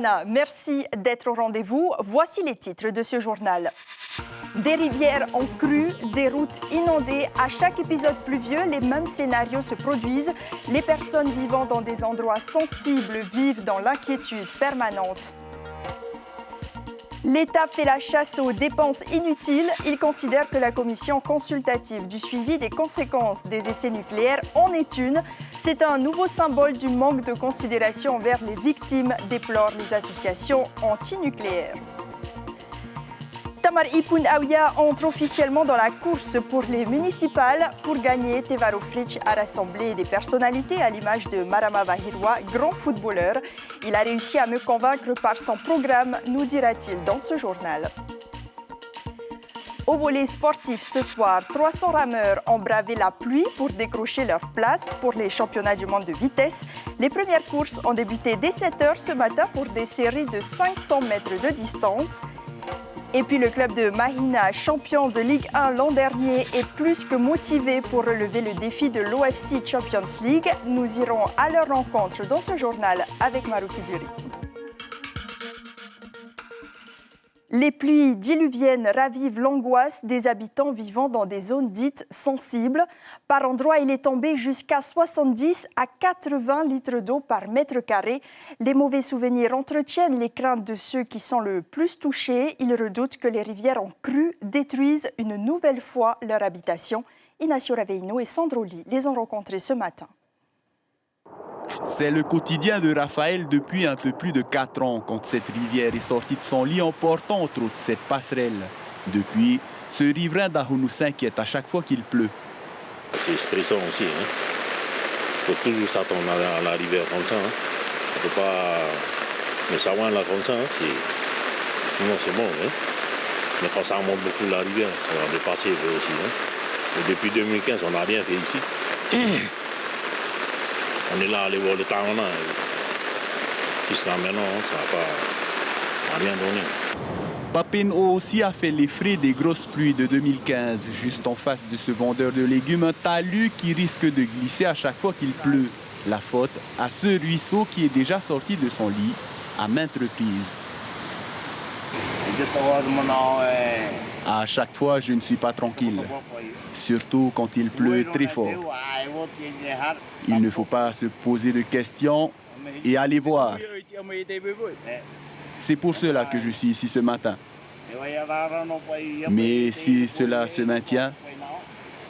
Johanna, merci d'être au rendez-vous. Voici les titres de ce journal. Des rivières en crue, des routes inondées. À chaque épisode pluvieux, les mêmes scénarios se produisent. Les personnes vivant dans des endroits sensibles vivent dans l'inquiétude permanente. L'État fait la chasse aux dépenses inutiles. Il considère que la commission consultative du suivi des conséquences des essais nucléaires en est une. C'est un nouveau symbole du manque de considération envers les victimes, déplorent les associations antinucléaires. Tamar Ipun Aouya entre officiellement dans la course pour les municipales. Pour gagner, Tevaro Fritsch a rassemblé des personnalités à l'image de Marama Bahirwa, grand footballeur. Il a réussi à me convaincre par son programme, nous dira-t-il dans ce journal. Au volet sportif ce soir, 300 rameurs ont bravé la pluie pour décrocher leur place pour les championnats du monde de vitesse. Les premières courses ont débuté dès 7h ce matin pour des séries de 500 mètres de distance. Et puis le club de Mahina, champion de Ligue 1 l'an dernier, est plus que motivé pour relever le défi de l'OFC Champions League. Nous irons à leur rencontre dans ce journal avec Marouki Duri. Les pluies diluviennes ravivent l'angoisse des habitants vivant dans des zones dites sensibles. Par endroits, il est tombé jusqu'à 70 à 80 litres d'eau par mètre carré. Les mauvais souvenirs entretiennent les craintes de ceux qui sont le plus touchés. Ils redoutent que les rivières en crue détruisent une nouvelle fois leur habitation. Inacio Raveino et Sandro Lee les ont rencontrés ce matin. C'est le quotidien de Raphaël depuis un peu plus de 4 ans quand cette rivière est sortie de son lit en portant entre autres cette passerelle. Depuis, ce riverain d'Ahounou s'inquiète à chaque fois qu'il pleut. C'est stressant aussi. Il faut toujours s'attendre à la rivière comme ça. On ne peut pas... Mais ça va là comme ça, c'est bon. Mais quand ça remonte beaucoup la rivière, ça va dépasser aussi. Et depuis 2015, on n'a rien fait ici. On est là à aller voir le Tarana. Jusqu'à maintenant, ça n'a rien donné. Papenho aussi a fait les frais des grosses pluies de 2015. Juste en face de ce vendeur de légumes, un talus qui risque de glisser à chaque fois qu'il pleut. La faute à ce ruisseau qui est déjà sorti de son lit à maintes reprises. À chaque fois, je ne suis pas tranquille. Surtout quand il pleut très fort. Il ne faut pas se poser de questions et aller voir. C'est pour cela que je suis ici ce matin. Mais si cela se maintient,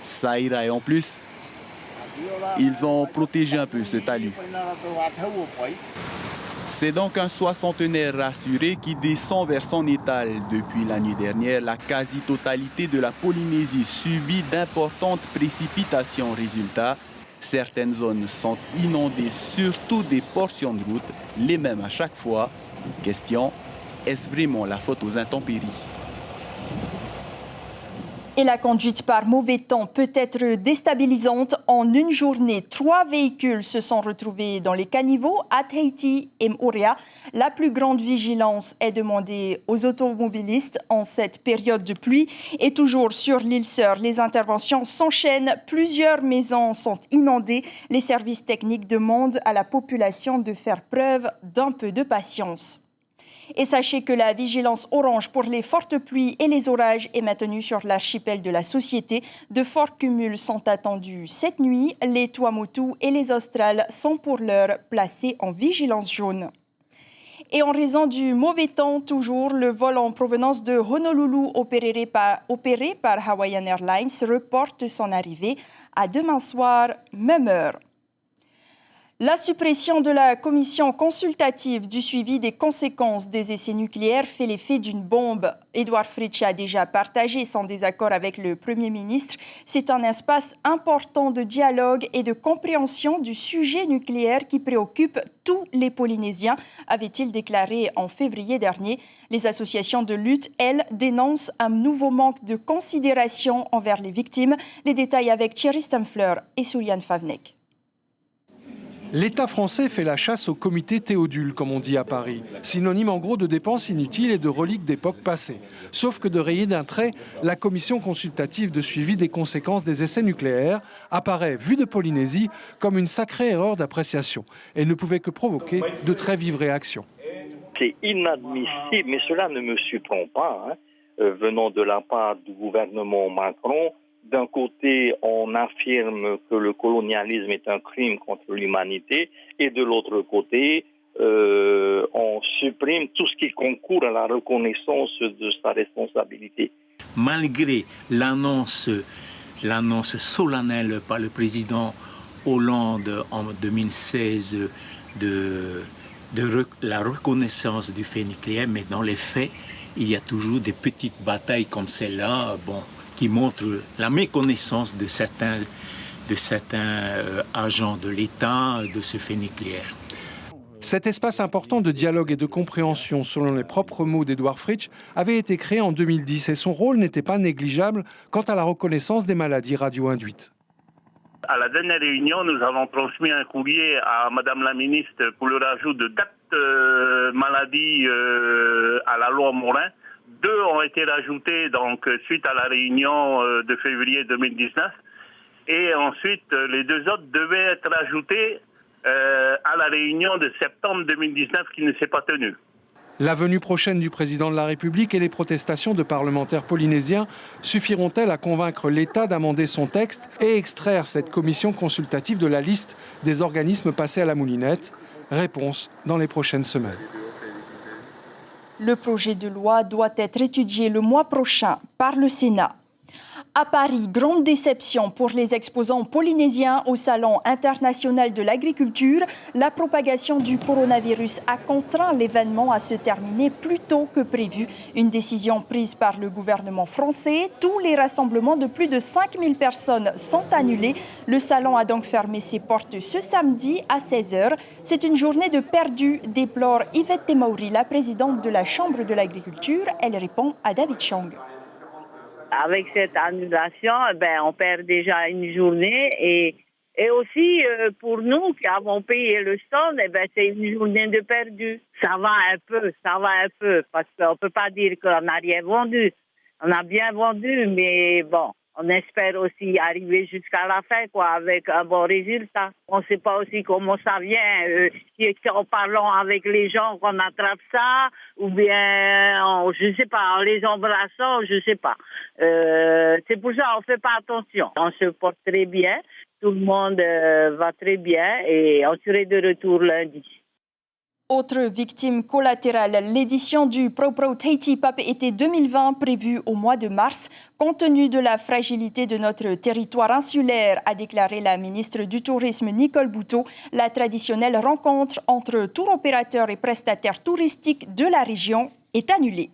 ça ira. Et en plus, ils ont protégé un peu ce talus. C'est donc un soixantenaire rassuré qui descend vers son étal. Depuis la nuit dernière, la quasi-totalité de la Polynésie subit d'importantes précipitations. Résultat, certaines zones sont inondées, surtout des portions de route, les mêmes à chaque fois. Question, est-ce vraiment la faute aux intempéries ? Et la conduite par mauvais temps peut être déstabilisante. En une journée, 3 véhicules se sont retrouvés dans les caniveaux à Tahiti et Moorea. La plus grande vigilance est demandée aux automobilistes en cette période de pluie. Et toujours sur l'île Sœur, les interventions s'enchaînent. Plusieurs maisons sont inondées. Les services techniques demandent à la population de faire preuve d'un peu de patience. Et sachez que la vigilance orange pour les fortes pluies et les orages est maintenue sur l'archipel de la Société. De forts cumuls sont attendus cette nuit. Les Tuamotu et les Australes sont pour l'heure placés en vigilance jaune. Et en raison du mauvais temps, toujours, le vol en provenance de Honolulu opéré par Hawaiian Airlines reporte son arrivée à demain soir, même heure. La suppression de la commission consultative du suivi des conséquences des essais nucléaires fait l'effet d'une bombe. Edouard Fritsch a déjà partagé son désaccord avec le Premier ministre. C'est un espace important de dialogue et de compréhension du sujet nucléaire qui préoccupe tous les Polynésiens, avait-il déclaré en février dernier. Les associations de lutte, elles, dénoncent un nouveau manque de considération envers les victimes. Les détails avec Thierry Stamfler et Souliane Favnek. L'État français fait la chasse au comité Théodule, comme on dit à Paris, synonyme en gros de dépenses inutiles et de reliques d'époques passées. Sauf que de rayer d'un trait, la commission consultative de suivi des conséquences des essais nucléaires apparaît, vue de Polynésie, comme une sacrée erreur d'appréciation et ne pouvait que provoquer de très vives réactions. C'est inadmissible, mais cela ne me surprend pas, venant de la part du gouvernement Macron. D'un côté, on affirme que le colonialisme est un crime contre l'humanité, et de l'autre côté, on supprime tout ce qui concourt à la reconnaissance de sa responsabilité. Malgré l'annonce solennelle par le président Hollande en 2016 de la reconnaissance du fait nucléaire, mais dans les faits, il y a toujours des petites batailles comme celle-là, qui montrent la méconnaissance de certains agents de l'État de ce fait nucléaire. Cet espace important de dialogue et de compréhension, selon les propres mots d'Edouard Fritsch, avait été créé en 2010 et son rôle n'était pas négligeable quant à la reconnaissance des maladies radio-induites. À la dernière réunion, nous avons transmis un courrier à Madame la ministre pour le rajout de 4 maladies à la loi Morin. 2 ont été rajoutés donc, suite à la réunion de février 2019. Et ensuite, les 2 autres devaient être ajoutés à la réunion de septembre 2019 qui ne s'est pas tenue. La venue prochaine du président de la République et les protestations de parlementaires polynésiens suffiront-elles à convaincre l'État d'amender son texte et extraire cette commission consultative de la liste des organismes passés à la moulinette? Réponse dans les prochaines semaines. Le projet de loi doit être étudié le mois prochain par le Sénat. À Paris, grande déception pour les exposants polynésiens au Salon international de l'agriculture. La propagation du coronavirus a contraint l'événement à se terminer plus tôt que prévu. Une décision prise par le gouvernement français. Tous les rassemblements de plus de 5000 personnes sont annulés. Le salon a donc fermé ses portes ce samedi à 16h. C'est une journée de perdu, déplore Yvette Temauri, la présidente de la Chambre de l'agriculture. Elle répond à David Chang. Avec cette annulation, on perd déjà une journée et aussi pour nous qui avons payé le stand, c'est une journée de perdu. Ça va un peu, parce qu'on ne peut pas dire qu'on n'a rien vendu. On a bien vendu, mais bon, on espère aussi arriver jusqu'à la fin, avec un bon résultat. On ne sait pas aussi comment ça vient, en parlant avec les gens qu'on attrape ça, ou bien, je ne sais pas, en les embrassant, je ne sais pas. C'est pour ça qu'on ne fait pas attention. On se porte très bien, tout le monde va très bien et on serait de retour lundi. Autre victime collatérale, l'édition du ProPro Tahiti Pape été 2020 prévue au mois de mars. Compte tenu de la fragilité de notre territoire insulaire, a déclaré la ministre du Tourisme Nicole Boutot, la traditionnelle rencontre entre tour opérateurs et prestataires touristiques de la région est annulée.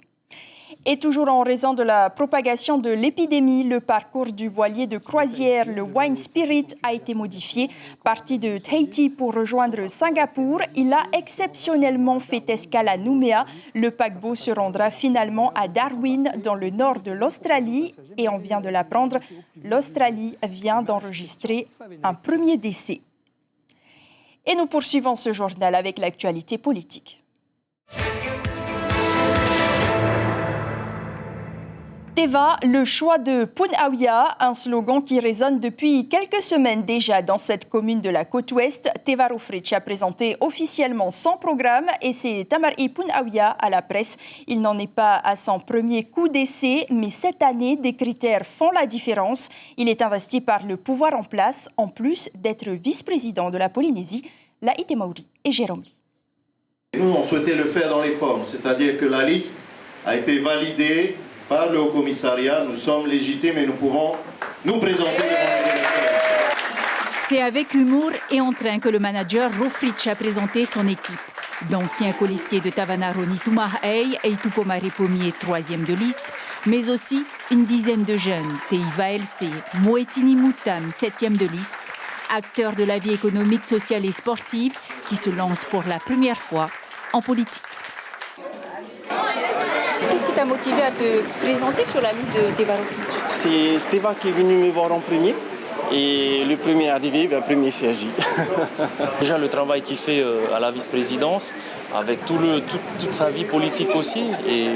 Et toujours en raison de la propagation de l'épidémie, le parcours du voilier de croisière, le Wine Spirit, a été modifié. Parti de Tahiti pour rejoindre Singapour, il a exceptionnellement fait escale à Nouméa. Le paquebot se rendra finalement à Darwin, dans le nord de l'Australie. Et on vient de l'apprendre, l'Australie vient d'enregistrer un premier décès. Et nous poursuivons ce journal avec l'actualité politique. Teva, le choix de Pun Awia, un slogan qui résonne depuis quelques semaines déjà dans cette commune de la côte ouest. Teva Fritsch a présenté officiellement son programme et c'est Tamari Pun Awia à la presse. Il n'en est pas à son premier coup d'essai, mais cette année, des critères font la différence. Il est investi par le pouvoir en place, en plus d'être vice-président de la Polynésie, Laït Temauri et Jérôme Lee. Nous, on souhaitait le faire dans les formes, c'est-à-dire que la liste a été validée par le Haut-Commissariat. Nous sommes légitimes et nous pouvons nous présenter devant les électeurs. C'est avec humour et entrain que le manager Rofritsch a présenté son équipe. D'anciens colistiers de Tavanaroni Tumahei et Tupomare Pommier, 3e de liste, mais aussi une dizaine de jeunes, Teiva LC, Moetini Moutam, 7e de liste, acteurs de la vie économique, sociale et sportive qui se lancent pour la première fois en politique. Qu'est-ce qui t'a motivé à te présenter sur la liste de Teva Rofritsch? C'est Teva qui est venu me voir en premier. Et le premier arrivé, le premier s'agit. Déjà le travail qu'il fait à la vice-présidence, avec toute sa vie politique aussi, et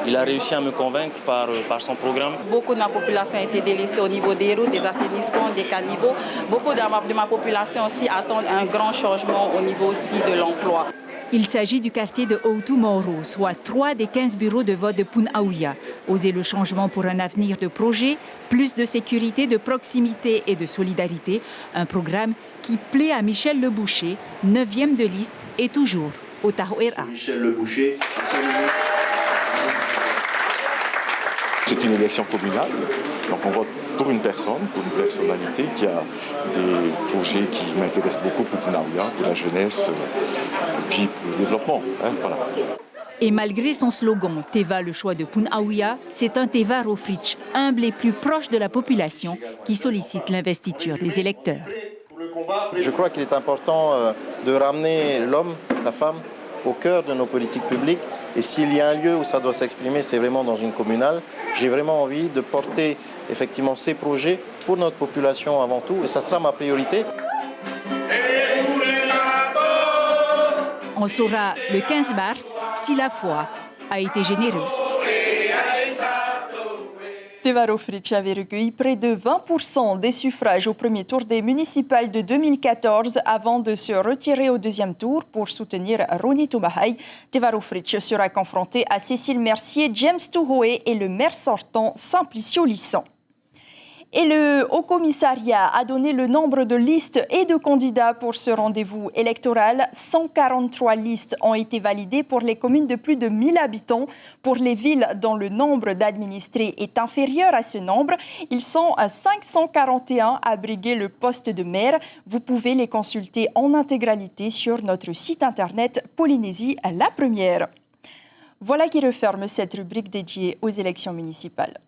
il a réussi à me convaincre par son programme. Beaucoup de ma population a été délaissée au niveau des routes, des assainissements, des caniveaux. Beaucoup de ma population aussi attendent un grand changement au niveau aussi de l'emploi. Il s'agit du quartier de Outou Moro, soit 3 des 15 bureaux de vote de Poun-Aouia. Oser le changement pour un avenir de projet, plus de sécurité, de proximité et de solidarité. Un programme qui plaît à Michel Leboucher, 9e de liste et toujours au Tahoe-A. Michel Leboucher. C'est une élection communale, donc on vote pour une personne, pour une personnalité qui a des projets qui m'intéressent beaucoup pour Poun-Aouia, pour la jeunesse, et puis pour le développement. Voilà. Et malgré son slogan « Teva, le choix de Poun-Aouia », c'est un Teva Rohfritsch, humble et plus proche de la population, qui sollicite l'investiture des électeurs. Je crois qu'il est important de ramener l'homme, la femme, au cœur de nos politiques publiques. Et s'il y a un lieu où ça doit s'exprimer, c'est vraiment dans une communale. J'ai vraiment envie de porter effectivement ces projets pour notre population avant tout. Et ça sera ma priorité. On saura le 15 mars si la foi a été généreuse. Teva Rohfritsch avait recueilli près de 20% des suffrages au premier tour des municipales de 2014 avant de se retirer au deuxième tour pour soutenir Ronnie Toumahaï. Teva Rohfritsch sera confronté à Cécile Mercier, James Touhoé et le maire sortant Simplicio Lissan. Et le Haut-Commissariat a donné le nombre de listes et de candidats pour ce rendez-vous électoral. 143 listes ont été validées pour les communes de plus de 1000 habitants. Pour les villes dont le nombre d'administrés est inférieur à ce nombre, ils sont à 541 à briguer le poste de maire. Vous pouvez les consulter en intégralité sur notre site internet Polynésie la Première. Voilà qui referme cette rubrique dédiée aux élections municipales.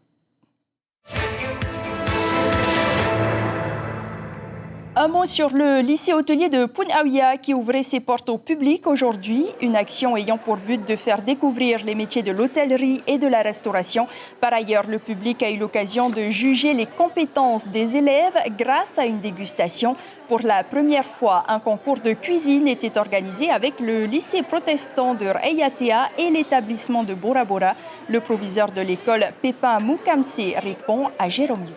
Un mot sur le lycée hôtelier de Poun-Aouia qui ouvrait ses portes au public aujourd'hui. Une action ayant pour but de faire découvrir les métiers de l'hôtellerie et de la restauration. Par ailleurs, le public a eu l'occasion de juger les compétences des élèves grâce à une dégustation. Pour la première fois, un concours de cuisine était organisé avec le lycée protestant de Rayatea et l'établissement de Bora Bora. Le proviseur de l'école, Pépin Moukamse, répond à Jérôme.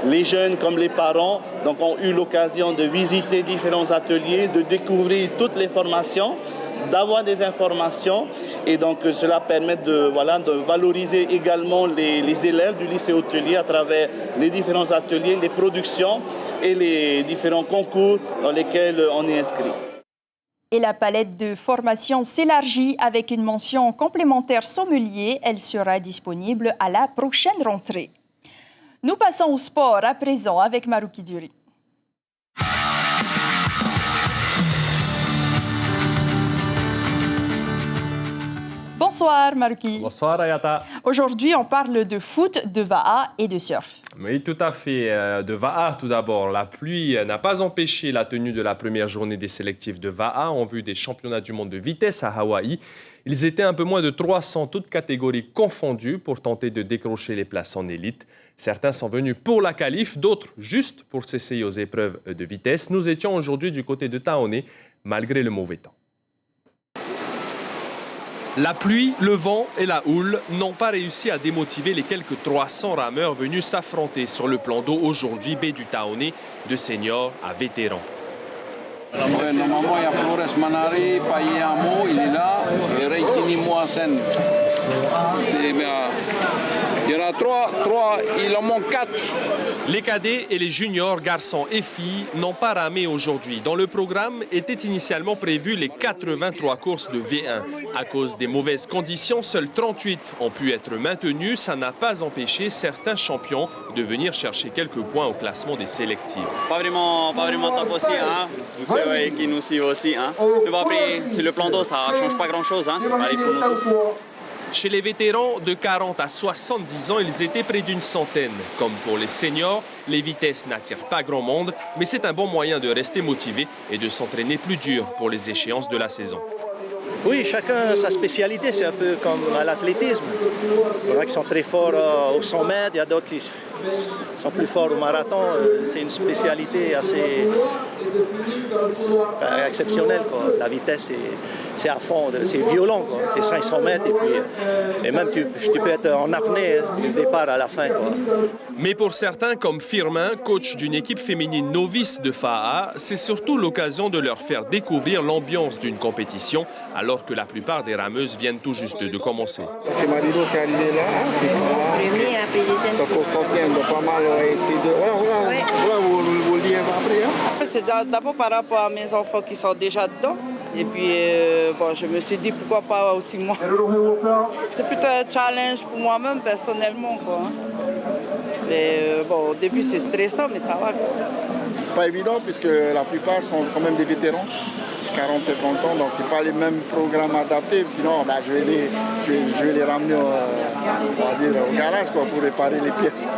Les jeunes comme les parents donc, ont eu l'occasion de visiter différents ateliers, de découvrir toutes les formations, d'avoir des informations et donc cela permet de valoriser également les élèves du lycée hôtelier à travers les différents ateliers, les productions et les différents concours dans lesquels on est inscrit. Et la palette de formation s'élargit avec une mention complémentaire sommelier. Elle sera disponible à la prochaine rentrée. Nous passons au sport à présent avec Marouki Duri. Bonsoir Marouki. Bonsoir Ayata. Aujourd'hui, on parle de foot, de Va'a et de surf. Oui, tout à fait. De Va'a, tout d'abord. La pluie n'a pas empêché la tenue de la première journée des sélectifs de Va'a en vue des championnats du monde de vitesse à Hawaï. Ils étaient un peu moins de 300, toutes catégories confondues, pour tenter de décrocher les places en élite. Certains sont venus pour la qualif, d'autres juste pour s'essayer aux épreuves de vitesse. Nous étions aujourd'hui du côté de Taoné, malgré le mauvais temps. La pluie, le vent et la houle n'ont pas réussi à démotiver les quelques 300 rameurs venus s'affronter sur le plan d'eau aujourd'hui, baie du Taoné, de seniors à vétérans. Normalement, il y a Flores Manari, Paye Amo, il est là, et Reitini Moasen. Il y en a trois, il en manque 4. Les cadets et les juniors, garçons et filles, n'ont pas ramé aujourd'hui. Dans le programme étaient initialement prévues les 83 courses de V1. À cause des mauvaises conditions, seuls 38 ont pu être maintenus. Ça n'a pas empêché certains champions de venir chercher quelques points au classement des sélectifs. Pas vraiment top aussi, hein. Vous savez qui nous suivent aussi, hein. Mais après, sur le plan d'eau, ça ne change pas grand-chose, hein. C'est pareil pour nous tous. Chez les vétérans de 40 à 70 ans, ils étaient près d'une centaine. Comme pour les seniors, les vitesses n'attirent pas grand monde, mais c'est un bon moyen de rester motivé et de s'entraîner plus dur pour les échéances de la saison. Oui, chacun sa spécialité, c'est un peu comme à l'athlétisme. Il y en a qui sont très forts au 100 mètres, il y a d'autres qui sont plus forts au marathon. C'est une spécialité assez exceptionnelle, quoi. La vitesse, c'est à fond, c'est violent, quoi. C'est 500 mètres et même tu peux être en apnée du départ à la fin, quoi. Mais pour certains, comme Firmin, coach d'une équipe féminine novice de FAA, c'est surtout l'occasion de leur faire découvrir l'ambiance d'une compétition, alors que la plupart des rameuses viennent tout juste de commencer. C'est Marie-Rose qui est arrivée là. Premier après deuxième. Donc au centième, pas mal essayer de... Voilà, vous le dites après. Hein? C'est d'abord par rapport à mes enfants qui sont déjà dedans. Et puis, bon, je me suis dit, pourquoi pas aussi moi. C'est plutôt un challenge pour moi-même, personnellement, quoi. Mais bon, au début, c'est stressant, mais ça va, quoi. Pas évident, puisque la plupart sont quand même des vétérans, 40-50 ans, donc c'est pas les mêmes programmes adaptés. Sinon, je vais les ramener au garage, quoi, pour réparer les pièces.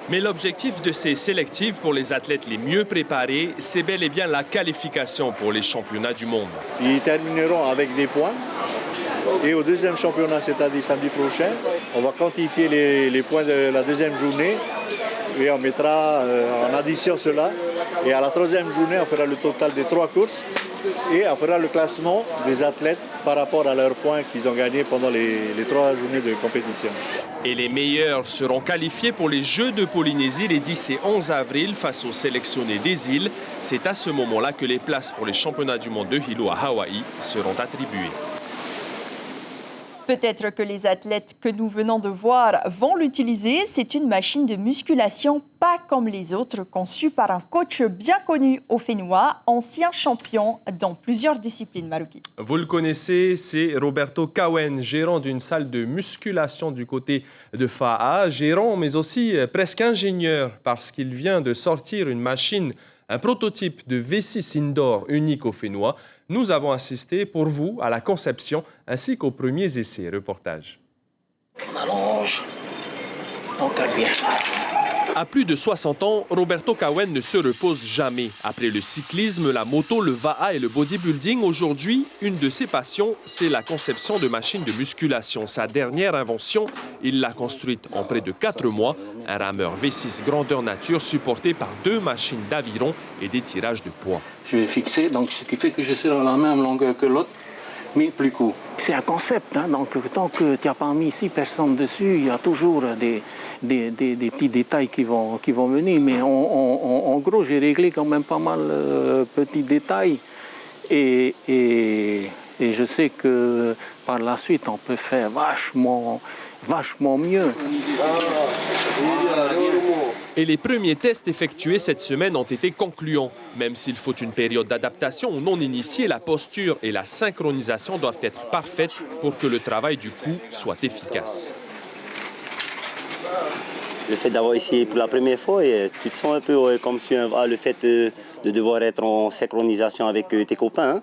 Mais l'objectif de ces sélectives pour les athlètes les mieux préparés, c'est bel et bien la qualification pour les championnats du monde. Ils termineront avec des points. Et au deuxième championnat, c'est-à-dire samedi prochain, on va quantifier les points de la deuxième journée et on mettra en addition cela. Et à la troisième journée, on fera le total des 3 courses et on fera le classement des athlètes par rapport à leurs points qu'ils ont gagnés pendant les 3 journées de compétition. Et les meilleurs seront qualifiés pour les Jeux de Polynésie les 10 et 11 avril face aux sélectionnés des îles. C'est à ce moment-là que les places pour les championnats du monde de Hilo à Hawaï seront attribuées. Peut-être que les athlètes que nous venons de voir vont l'utiliser. C'est une machine de musculation pas comme les autres, conçue par un coach bien connu au Fénois, ancien champion dans plusieurs disciplines. Maruki. Vous le connaissez, c'est Roberto Cowen, gérant d'une salle de musculation du côté de FAA, gérant mais aussi presque ingénieur parce qu'il vient de sortir une machine, un prototype de V6 indoor unique au Fénois. Nous avons assisté pour vous à la conception ainsi qu'aux premiers essais. Reportage. On allonge, on cale bien. À plus de 60 ans, Roberto Cowen ne se repose jamais. Après le cyclisme, la moto, le VAA et le bodybuilding, aujourd'hui, une de ses passions, c'est la conception de machines de musculation. Sa dernière invention, il l'a construite en près de 4 mois. Un rameur V6 grandeur nature supporté par 2 machines d'aviron et des tirages de poids. Je vais fixer, donc ce qui fait que je suis dans la même longueur que l'autre, mais plus court. C'est un concept, hein, donc tant que tu n'as pas mis 6 personnes dessus, il y a toujours des petits détails qui vont venir. Mais en gros, j'ai réglé quand même pas mal de petits détails. Et je sais que par la suite, on peut faire vachement mieux. Et les premiers tests effectués cette semaine ont été concluants. Même s'il faut une période d'adaptation aux non-initiés, la posture et la synchronisation doivent être parfaites pour que le travail du coup soit efficace. Le fait d'avoir essayé pour la première fois, tu te sens un peu comme si le fait de devoir être en synchronisation avec tes copains, hein,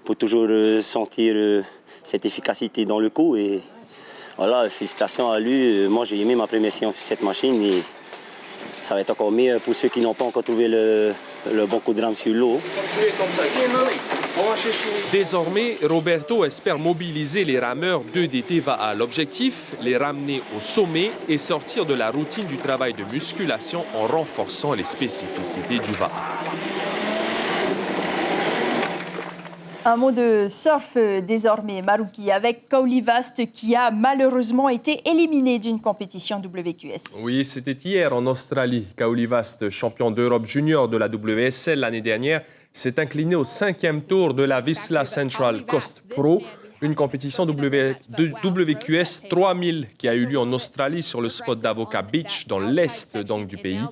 pour toujours sentir cette efficacité dans le coup. Et voilà, félicitations à lui. Moi, j'ai aimé ma première séance sur cette machine et ça va être encore mieux pour ceux qui n'ont pas encore trouvé le bon coup de rame sur l'eau. Désormais, Roberto espère mobiliser les rameurs 2DT VAA. L'objectif, les ramener au sommet et sortir de la routine du travail de musculation en renforçant les spécificités du VAA. Un mot de surf désormais, Maruki, avec Kauli Vast qui a malheureusement été éliminé d'une compétition WQS. Oui, c'était hier en Australie. Kauli Vast, champion d'Europe junior de la WSL l'année dernière, s'est incliné au 5e tour de la Vizsla Central Coast Pro, une compétition WQS 3000 qui a eu lieu en Australie sur le spot d'Avoca Beach dans l'est donc du pays.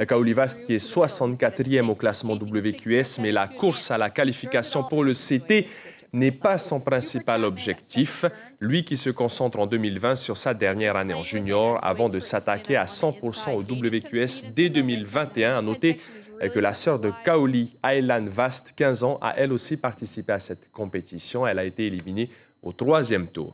Kauli Vast qui est 64e au classement WQS, mais la course à la qualification pour le CT n'est pas son principal objectif. Lui qui se concentre en 2020 sur sa dernière année en junior avant de s'attaquer à 100% au WQS dès 2021. À noter que la sœur de Kauli, Aylan Vast, 15 ans, a elle aussi participé à cette compétition. Elle a été éliminée au 3e tour.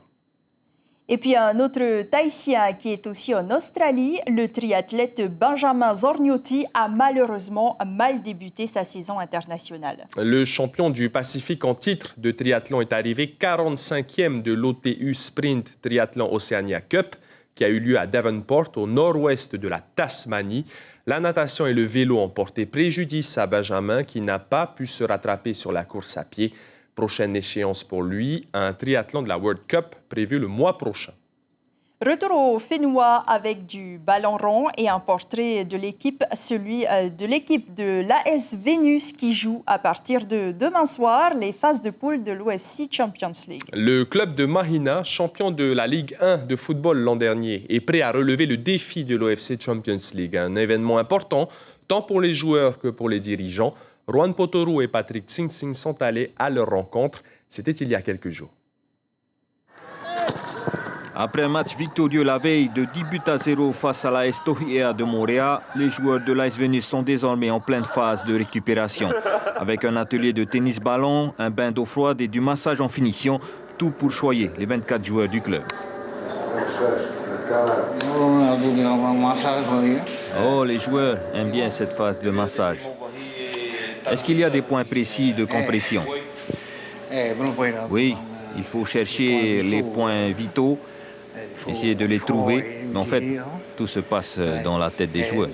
Et puis un autre Tahitien qui est aussi en Australie, le triathlète Benjamin Zorniotti a malheureusement mal débuté sa saison internationale. Le champion du Pacifique en titre de triathlon est arrivé 45e de l'OTU Sprint Triathlon Oceania Cup qui a eu lieu à Devonport, au nord-ouest de la Tasmanie. La natation et le vélo ont porté préjudice à Benjamin qui n'a pas pu se rattraper sur la course à pied. Prochaine échéance pour lui, un triathlon de la World Cup prévu le mois prochain. Retour au Fénois avec du ballon rond et un portrait de l'équipe, celui de l'équipe de l'AS Vénus qui joue à partir de demain soir les phases de poule de l'UFC Champions League. Le club de Mahina, champion de la Ligue 1 de football l'an dernier, est prêt à relever le défi de l'UFC Champions League, un événement important tant pour les joueurs que pour les dirigeants. Juan Potoru et Patrick Tsing sont allés à leur rencontre. C'était il y a quelques jours. Après un match victorieux la veille de 10 buts à 0 face à l'AS Tohiea de Montréal, les joueurs de l'AS Vénus sont désormais en pleine phase de récupération. Avec un atelier de tennis-ballon, un bain d'eau froide et du massage en finition, tout pour choyer les 24 joueurs du club. Oh, les joueurs aiment bien cette phase de massage. Est-ce qu'il y a des points précis de compression? Oui, il faut chercher les points vitaux, essayer de les trouver. Mais en fait, tout se passe dans la tête des joueurs.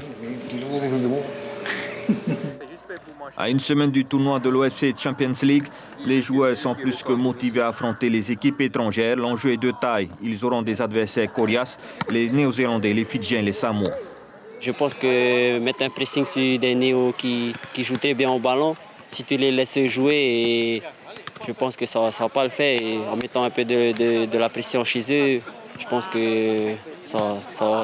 À une semaine du tournoi de l'UFC Champions League, les joueurs sont plus que motivés à affronter les équipes étrangères. L'enjeu est de taille. Ils auront des adversaires coriaces, les Néo-Zélandais, les Fidjiens, les Samoa. Je pense que mettre un pressing sur des Néo qui jouent très bien au ballon, si tu les laisses jouer, et je pense que ça ne va pas le faire. Et en mettant un peu de la pression chez eux, je pense que ça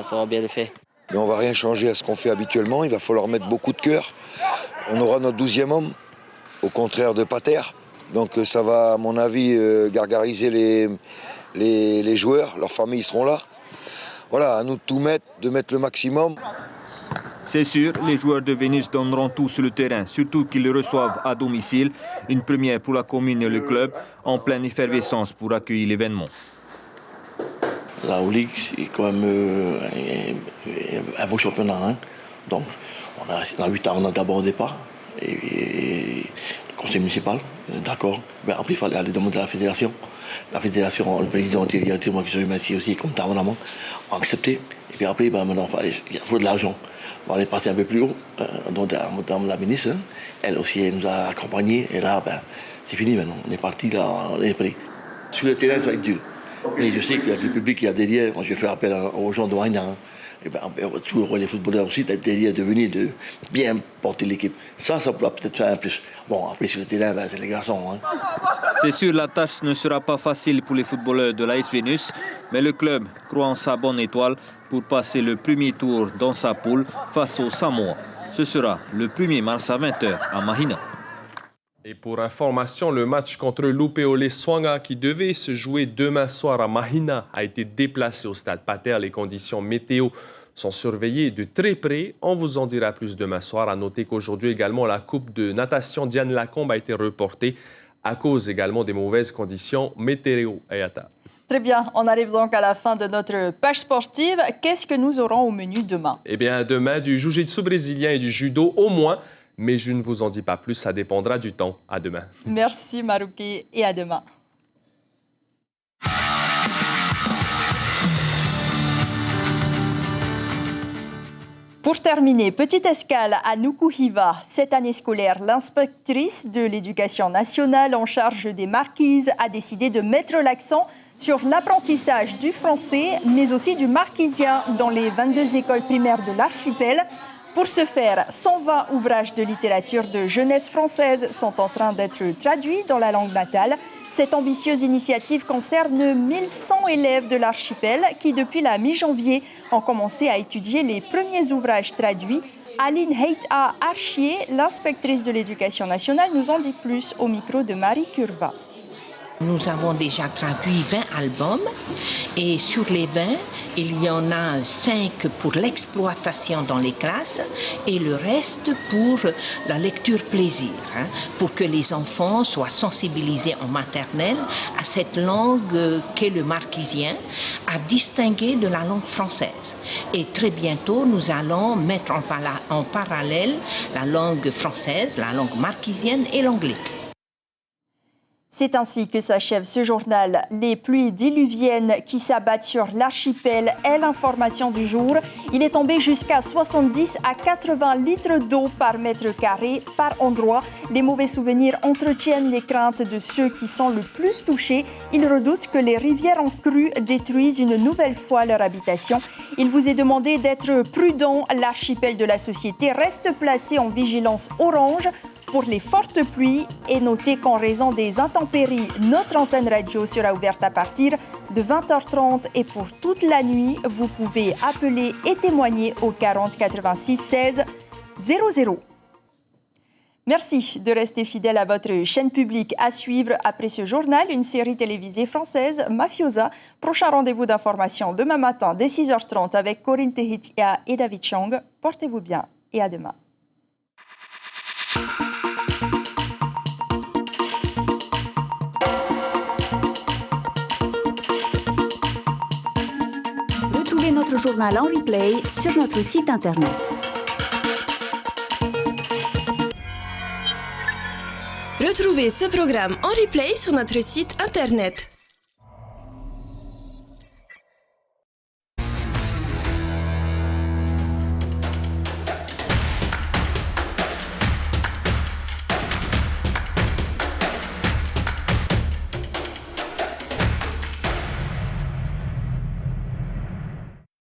va bien le faire. Mais on ne va rien changer à ce qu'on fait habituellement. Il va falloir mettre beaucoup de cœur. On aura notre 12e homme, au contraire de Pater. Donc ça va, à mon avis, gargariser les joueurs. Leurs familles seront là. Voilà, à nous de tout mettre, de mettre le maximum. C'est sûr, les joueurs de Vénus donneront tout sur le terrain, surtout qu'ils le reçoivent à domicile. Une première pour la commune et le club, en pleine effervescence pour accueillir l'événement. La Ligue, c'est quand même un beau championnat. Hein. Donc, on a 8 ans, on a d'abord au départ. Et le conseil municipal, d'accord. Mais après, il fallait aller demander à la fédération. La fédération, le président, moi qui je remercie aussi, comme Tavanamon, a accepté. Et puis après, maintenant, il faut de l'argent. On est parti un peu plus haut. Donc, Madame la ministre, elle aussi, elle nous a accompagnés. Et là, c'est fini maintenant. On est parti, là, on est prêt. Sur le terrain, ça va être dur. Mais je sais qu'il y a du public qui a derrière. Moi, je vais faire appel aux gens de Mahina. Et toujours les footballeurs aussi, d'être derrière, de venir, de bien porter l'équipe. Ça pourra peut-être faire un plus. Bon, après, sur le terrain, c'est les garçons. Hein. C'est sûr, la tâche ne sera pas facile pour les footballeurs de l'AS Vénus, mais le club croit en sa bonne étoile pour passer le premier tour dans sa poule face aux Samoa. Ce sera le 1er mars à 20h à Mahina. Et pour information, le match contre l'Upéolé Swanga qui devait se jouer demain soir à Mahina a été déplacé au stade Pater. Les conditions météo sont surveillées de très près. On vous en dira plus demain soir. À noter qu'aujourd'hui également, la Coupe de natation Diane Lacombe a été reportée à cause également des mauvaises conditions météo. Ayata. Très bien, on arrive donc à la fin de notre page sportive. Qu'est-ce que nous aurons au menu demain? Eh bien, demain, du jiu-jitsu brésilien et du judo au moins. Mais je ne vous en dis pas plus, ça dépendra du temps. À demain. Merci Marouki et à demain. Pour terminer, petite escale à Nukuhiva. Cette année scolaire, l'inspectrice de l'éducation nationale en charge des marquises a décidé de mettre l'accent sur l'apprentissage du français, mais aussi du marquisien dans les 22 écoles primaires de l'archipel. Pour ce faire, 120 ouvrages de littérature de jeunesse française sont en train d'être traduits dans la langue natale. Cette ambitieuse initiative concerne 1100 élèves de l'archipel qui, depuis la mi-janvier, ont commencé à étudier les premiers ouvrages traduits. Aline Heita Archier, l'inspectrice de l'éducation nationale, nous en dit plus au micro de Marie Curva. Nous avons déjà traduit 20 albums et sur les 20, Il y en a 5 pour l'exploitation dans les classes et le reste pour la lecture plaisir, pour que les enfants soient sensibilisés en maternelle à cette langue qu'est le marquisien, à distinguer de la langue française. Et très bientôt, nous allons mettre en parallèle la langue française, la langue marquisienne et l'anglais. C'est ainsi que s'achève ce journal. Les pluies diluviennes qui s'abattent sur l'archipel est l'information du jour. Il est tombé jusqu'à 70 à 80 litres d'eau par mètre carré par endroit. Les mauvais souvenirs entretiennent les craintes de ceux qui sont le plus touchés. Ils redoutent que les rivières en crue détruisent une nouvelle fois leur habitation. Il vous est demandé d'être prudent. L'archipel de la société reste placé en vigilance orange pour les fortes pluies et notez qu'en raison des intempéries, notre antenne radio sera ouverte à partir de 20h30 et pour toute la nuit, vous pouvez appeler et témoigner au 40 86 16 00. Merci de rester fidèle à votre chaîne publique. À suivre après ce journal, une série télévisée française, Mafiosa. Prochain rendez-vous d'information demain matin dès 6h30 avec Corinne Tehitia et David Chang. Portez-vous bien et à demain. Retrouvez notre journal en replay sur notre site internet. Retrouvez ce programme en replay sur notre site internet.